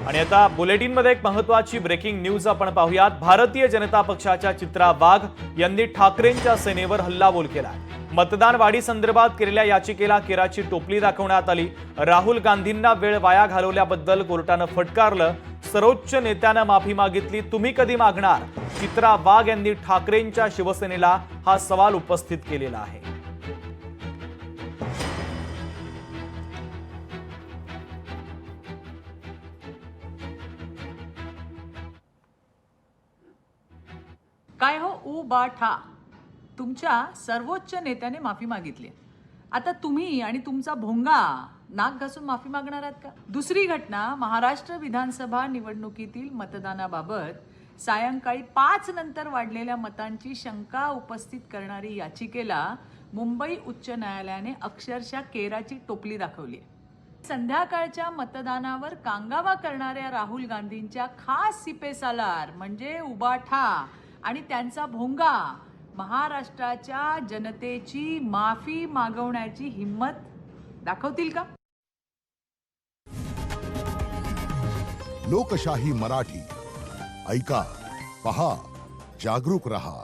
आणि आता बुलेटिनमध्ये एक महत्त्वाची ब्रेकिंग न्यूज आपण पाहूयात। भारतीय जनता पक्षाच्या चित्रा वाघ यांनी ठाकरेंच्या सेनेवर हल्लाबोल केला। मतदान वाढी संदर्भात केलेल्या याचिकेला केराची टोपली दाखवण्यात आली। राहुल गांधींना वेळ वाया घालवल्याबद्दल कोर्टानं फटकारलं। सर्वोच्च नेत्यानं माफी मागितली, तुम्ही कधी मागणार? चित्रा वाघ यांनी ठाकरेंच्या शिवसेनेला हा सवाल उपस्थित केलेला आहे। काय हो उबाठा, तुमच्या सर्वोच्च नेत्याने माफी मागितली। आता तुम्ही आणि तुमचा भोंगा नाक घासून माफी मागणार आहात का? दुसरी घटना, महाराष्ट्र विधानसभा निवडणुकीतील मतदानाबाबत सायंकाळी 5 नंतर वाढलेल्या मतांची शंका उपस्थित करणारी याचिकेला मुंबई उच्च न्यायालयाने अक्षरशः केराची टोपली दाखवली। संध्याकाळच्या मतदानावर कांगावा करणाऱ्या राहुल गांधींच्या खास सिपेसालार म्हणजे उबाठा आणि त्यांचा भोंगा महाराष्ट्राच्या जनतेची माफी मागवण्याची हिम्मत दाखवतील का? लोकशाही मराठी ऐका, पहा, जागरूक रहा।